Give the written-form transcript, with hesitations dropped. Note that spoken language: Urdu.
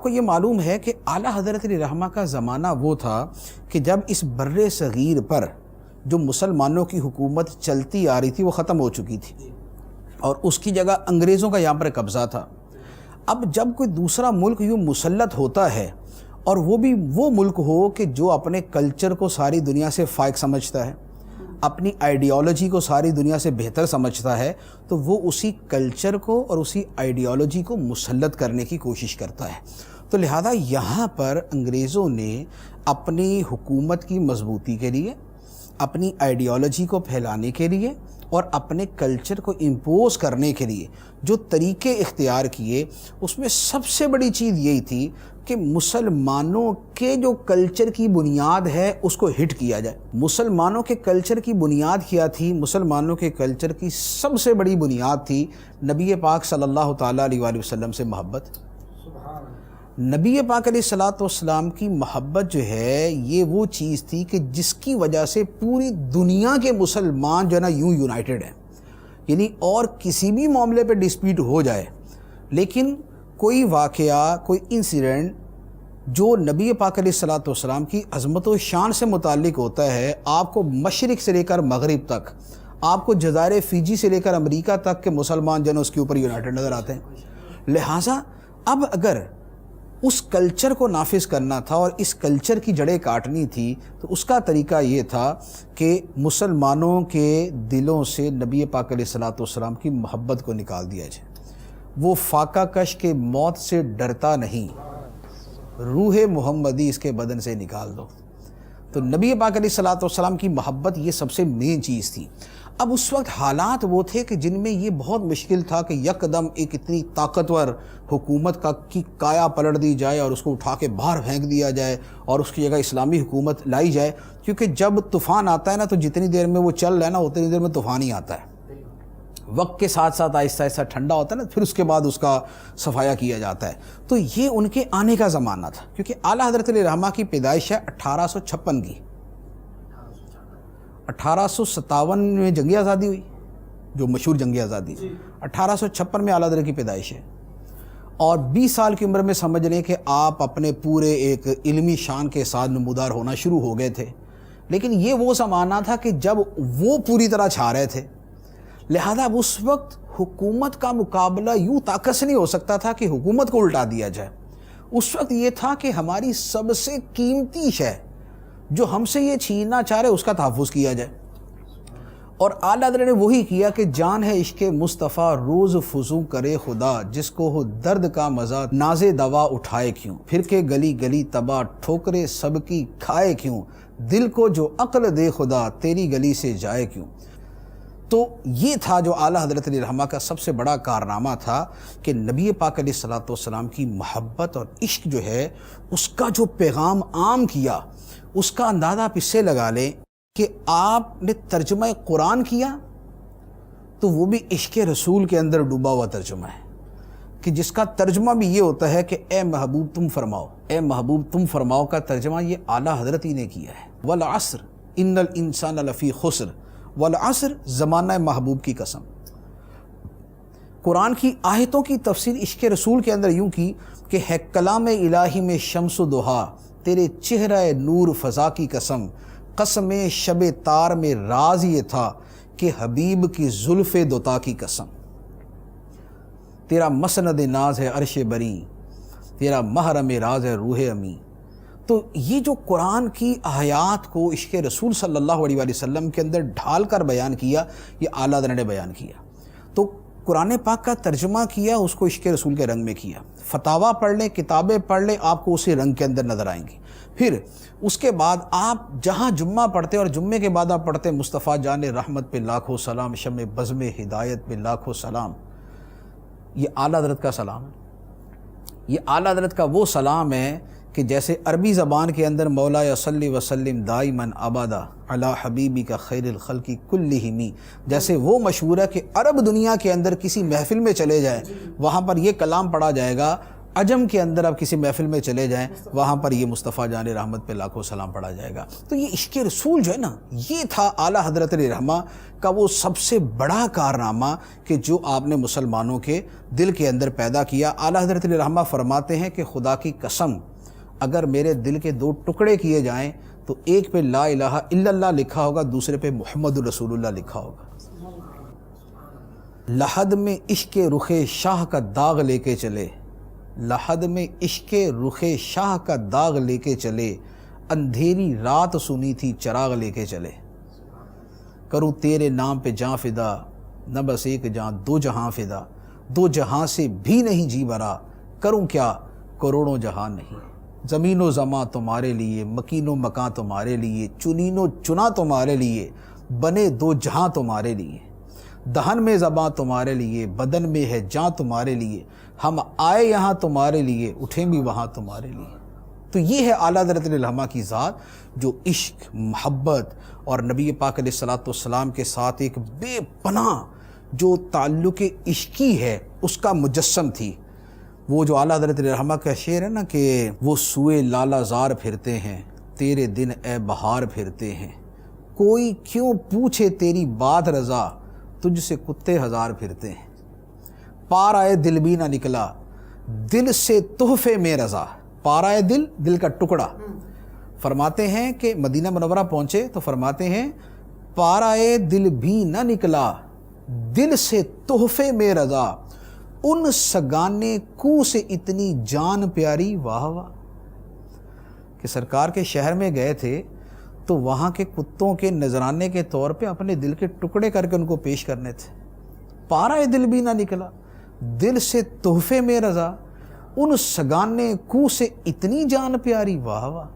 کو یہ معلوم ہے کہ اعلیٰ حضرت علیہ رحمہ کا زمانہ وہ تھا کہ جب اس بر صغیر پر جو مسلمانوں کی حکومت چلتی آ رہی تھی وہ ختم ہو چکی تھی اور اس کی جگہ انگریزوں کا یہاں پر قبضہ تھا۔ اب جب کوئی دوسرا ملک یوں مسلط ہوتا ہے اور وہ بھی وہ ملک ہو کہ جو اپنے کلچر کو ساری دنیا سے فائق سمجھتا ہے، اپنی آئیڈیالوجی کو ساری دنیا سے بہتر سمجھتا ہے، تو وہ اسی کلچر کو اور اسی آئیڈیالوجی کو مسلط کرنے کی کوشش کرتا ہے۔ تو لہذا یہاں پر انگریزوں نے اپنی حکومت کی مضبوطی کے لیے، اپنی آئیڈیالوجی کو پھیلانے کے لیے اور اپنے کلچر کو امپوز کرنے کے لیے جو طریقے اختیار کیے، اس میں سب سے بڑی چیز یہی تھی کہ مسلمانوں کے جو کلچر کی بنیاد ہے اس کو ہٹ کیا جائے۔ مسلمانوں کے کلچر کی بنیاد کیا تھی؟ مسلمانوں کے کلچر کی سب سے بڑی بنیاد تھی نبی پاک صلی اللہ تعالیٰ علیہ وآلہ وسلم سے محبت۔ نبی پاک علیہ الصلوۃ والسلام کی محبت جو ہے یہ وہ چیز تھی کہ جس کی وجہ سے پوری دنیا کے مسلمان جو ہے نا یوں یونائٹڈ ہیں، یعنی اور کسی بھی معاملے پہ ڈسپیوٹ ہو جائے لیکن کوئی واقعہ، کوئی انسیڈنٹ جو نبی پاک علیہ الصلوۃ والسلام کی عظمت و شان سے متعلق ہوتا ہے، آپ کو مشرق سے لے کر مغرب تک، آپ کو جزائر فیجی سے لے کر امریکہ تک کے مسلمان جو ہے اس کے اوپر یونائٹڈ نظر آتے ہیں۔ لہٰذا اب اگر اس کلچر کو نافذ کرنا تھا اور اس کلچر کی جڑیں کاٹنی تھی تو اس کا طریقہ یہ تھا کہ مسلمانوں کے دلوں سے نبی پاک علیہ الصلوۃ والسلام کی محبت کو نکال دیا جائے۔ وہ فاقہ کش کے موت سے ڈرتا نہیں، روح محمدی اس کے بدن سے نکال دو۔ تو نبی پاک علیہ الصلوۃ والسلام کی محبت یہ سب سے مین چیز تھی۔ اب اس وقت حالات وہ تھے کہ جن میں یہ بہت مشکل تھا کہ یکدم ایک اتنی طاقتور حکومت کی کایا پلٹ دی جائے اور اس کو اٹھا کے باہر پھینک دیا جائے اور اس کی جگہ اسلامی حکومت لائی جائے، کیونکہ جب طوفان آتا ہے نا تو جتنی دیر میں وہ چل رہا ہے نا اتنی دیر میں طوفان ہی آتا ہے۔ وقت کے ساتھ ساتھ آہستہ آہستہ ٹھنڈا ہوتا ہے نا، پھر اس کے بعد اس کا صفایا کیا جاتا ہے۔ تو یہ ان کے آنے کا زمانہ تھا، کیونکہ اعلیٰ حضرت علیہ رحمہ کی پیدائش ہے 1856 کی۔ 1857 میں جنگی آزادی ہوئی، جو مشہور جنگی آزادی، 1856 میں اعلیٰ حضرت کی پیدائش ہے، اور 20 سال کی عمر میں سمجھ لیں کہ آپ اپنے پورے ایک علمی شان کے ساتھ نمودار ہونا شروع ہو گئے تھے۔ لیکن یہ وہ زمانہ تھا کہ جب وہ پوری طرح چھا رہے تھے، لہذا اب اس وقت حکومت کا مقابلہ یوں طاقت سے نہیں ہو سکتا تھا کہ حکومت کو الٹا دیا جائے۔ اس وقت یہ تھا کہ ہماری سب سے قیمتی شے جو ہم سے یہ چھیننا چاہ رہے اس کا تحفظ کیا جائے، اور اعلیٰ حضرت نے وہی کیا کہ جان ہے عشق مصطفیٰ روز فزوں کرے خدا، جس کو ہو درد کا مزہ ناز دوا اٹھائے کیوں، پھر کے گلی گلی تباہ ٹھوکرے سب کی کھائے کیوں، دل کو جو عقل دے خدا تیری گلی سے جائے کیوں۔ تو یہ تھا جو اعلیٰ حضرت علیہ رحمہ کا سب سے بڑا کارنامہ تھا کہ نبی پاک علیہ الصلوۃ والسلام کی محبت اور عشق جو ہے اس کا جو پیغام عام کیا، اس کا اندازہ آپ اس سے لگا لیں کہ آپ نے ترجمہ قرآن کیا تو وہ بھی عشق رسول کے اندر ڈوبا ہوا ترجمہ ہے، کہ جس کا ترجمہ بھی یہ ہوتا ہے کہ اے محبوب تم فرماؤ، اے محبوب تم فرماؤ کا ترجمہ یہ اعلیٰ حضرت ہی نے کیا ہے۔ والعصر ان الانسان لفی خسر، والعصر زمانہ محبوب کی قسم۔ قرآن کی آیتوں کی تفسیر عشق رسول کے اندر یوں کی کہ ہے کلام الہی میں شمس و ضحیٰ، تیرے چہرہ نور فضا کی قسم، قسم شب تار میں راز یہ تھا کہ حبیب کی زلف دوتا کی قسم، تیرا مسند ناز ہے عرش بری، تیرا محرم راز ہے روح امی۔ تو یہ جو قرآن کی آیات کو عشق رسول صلی اللہ علیہ وآلہ وسلم کے اندر ڈھال کر بیان کیا، یہ اعلیٰ حضرت نے بیان کیا۔ تو قرآن پاک کا ترجمہ کیا، اس کو عشق رسول کے رنگ میں کیا۔ فتاویٰ پڑھ لیں، کتابیں پڑھ لیں، آپ کو اسی رنگ کے اندر نظر آئیں گی۔ پھر اس کے بعد آپ جہاں جمعہ پڑھتے اور جمعے کے بعد آپ پڑھتے مصطفیٰ جان رحمت پہ لاکھوں سلام، شمع بزم ہدایت پہ لاکھوں سلام، یہ اعلیٰ حضرت کا سلام ہے۔ یہ اعلیٰ حضرت کا وہ سلام ہے کہ جیسے عربی زبان کے اندر مولا صلی وسلم دائماً ابدا علی حبیبی کا خیر الخلق کلہم، جیسے وہ مشہور ہے کہ عرب دنیا کے اندر کسی محفل میں چلے جائیں وہاں پر یہ کلام پڑھا جائے گا، عجم کے اندر آپ کسی محفل میں چلے جائیں، وہاں پر یہ مصطفیٰ جان رحمت پہ لاکھوں سلام پڑھا جائے گا۔ تو یہ عشق رسول جو ہے نا، یہ تھا اعلیٰ حضرت علیہ رحمہ کا وہ سب سے بڑا کارنامہ کہ جو آپ نے مسلمانوں کے دل کے اندر پیدا کیا۔ اعلیٰ حضرت علیہ رحمہ فرماتے ہیں کہ خدا کی قسم، اگر میرے دل کے دو ٹکڑے کیے جائیں تو ایک پہ لا الہ الا اللہ لکھا ہوگا، دوسرے پہ محمد رسول اللہ لکھا ہوگا۔ لحد میں عشق رخ شاہ کا داغ لے کے چلے، لحد میں عشق رخ شاہ کا داغ لے کے چلے، اندھیری رات سنی تھی چراغ لے کے چلے۔ کروں تیرے نام پہ جاں فدا، نہ بس ایک جاں دو جہاں فدا، دو جہاں سے بھی نہیں جی برا، کروں کیا کروڑوں جہاں نہیں۔ زمین و زماں تمہارے لیے، مکین و مکاں تمہارے لیے، چنین و چنا تمہارے لیے، بنے دو جہاں تمہارے لیے۔ دہن میں زباں تمہارے لیے، بدن میں ہے جاں تمہارے لیے، ہم آئے یہاں تمہارے لیے، اٹھیں بھی وہاں تمہارے لیے۔ تو یہ ہے اعلیٰ حضرت علیہ رحمہ کی ذات جو عشق، محبت اور نبی پاک علیہ الصلوۃ والسلام کے ساتھ ایک بے پناہ جو تعلق عشقی ہے اس کا مجسم تھی۔ وہ جو اعلیٰ حضرت علیہ رحمہ کا شعر ہے نا کہ وہ سوئے لالا زار پھرتے ہیں، تیرے دن اے بہار پھرتے ہیں، کوئی کیوں پوچھے تیری بات رضا، تجھ سے کتے ہزار پھرتے ہیں۔ پار آئے دل بھی نہ نکلا، دل سے تحفے میں رضا۔ پار آئے دل، دل کا ٹکڑا۔ فرماتے ہیں کہ مدینہ منورہ پہنچے تو فرماتے ہیں پار آئے دل بھی نہ نکلا، دل سے تحفے میں رضا، ان سگانے کو سے اتنی جان پیاری، واہ واہ۔ کہ سرکار کے شہر میں گئے تھے تو وہاں کے کتوں کے نذرانے کے طور پہ اپنے دل کے ٹکڑے کر کے ان کو پیش کرنے تھے۔ پارا دل بھی نہ نکلا، دل سے تحفے میں رضا، ان سگانے کو سے اتنی جان پیاری، واہ واہ۔